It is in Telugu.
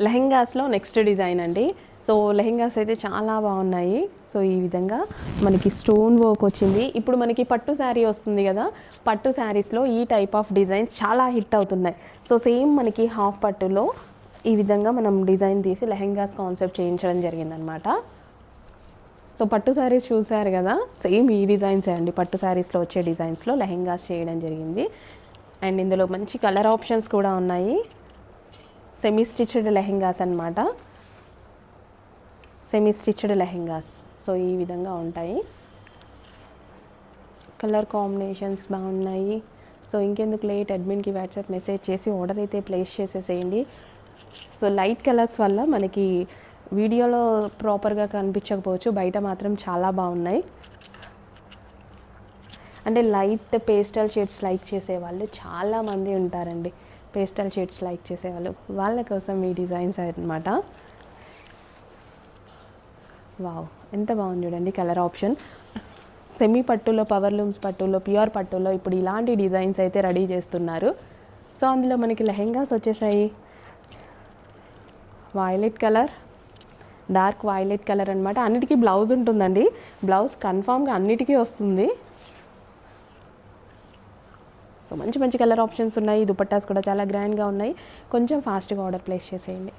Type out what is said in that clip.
లెహెంగాస్లో నెక్స్ట్ డిజైన్ అండి. సో లెహెంగాస్ అయితే చాలా బాగున్నాయి. సో ఈ విధంగా మనకి స్టోన్ వర్క్ వచ్చింది. ఇప్పుడు మనకి పట్టు శారీ వస్తుంది కదా, పట్టు శారీస్లో ఈ టైప్ ఆఫ్ డిజైన్స్ చాలా హిట్ అవుతున్నాయి. సో సేమ్ మనకి హాఫ్ పట్టులో ఈ విధంగా మనం డిజైన్ తీసి లెహెంగాస్ కాన్సెప్ట్ చేయించడం జరిగిందనమాట. సో పట్టు శారీస్ చూసారు కదా, సేమ్ ఈ డిజైన్సే అండి. పట్టు శారీస్లో వచ్చే డిజైన్స్లో లెహెంగాస్ చేయడం జరిగింది. అండ్ ఇందులో మంచి కలర్ ఆప్షన్స్ కూడా ఉన్నాయి. సెమీ స్టిచ్డ్ లెహెంగాస్ అనమాట, సెమీ స్టిచ్డ్ లెహెంగాస్. సో ఈ విధంగా ఉంటాయి. కలర్ కాంబినేషన్స్ బాగున్నాయి. సో ఇంకెందుకు లేట్, అడ్మిన్కి వాట్సాప్ మెసేజ్ చేసి ఆర్డర్ అయితే ప్లేస్ చేసేసేయండి. సో లైట్ కలర్స్ వల్ల మనకి వీడియోలో ప్రాపర్గా కనిపించకపోవచ్చు, బయట మాత్రం చాలా బాగున్నాయి. అంటే లైట్ పేస్టల్ షేడ్స్ లైక్ చేసేవాళ్ళు చాలామంది ఉంటారండి. పేస్టల్ షేడ్స్ లైక్ చేసేవాళ్ళు, వాళ్ళ కోసం ఈ డిజైన్స్ అనమాట. వావ్, ఎంత బాగుంది చూడండి కలర్ ఆప్షన్. సెమీ పట్టులో, పవర్ లూమ్స్ పట్టులో, ప్యూర్ పట్టులో ఇప్పుడు ఇలాంటి డిజైన్స్ అయితే రెడీ చేస్తున్నారు. సో అందులో మనకి లెహెంగాస్ వచ్చేసాయి. Violet colour, dark violet colour అనమాట. అన్నిటికీ బ్లౌజ్ ఉంటుందండి, బ్లౌజ్ కన్ఫామ్గా అన్నిటికీ వస్తుంది. సో మంచి మంచి కలర్ ఆప్షన్స్ ఉన్నాయి. దుపట్టాస్ కూడా చాలా గ్రాండ్గా ఉన్నాయి. కొంచెం ఫాస్ట్గా ఆర్డర్ ప్లేస్ చేసేయండి.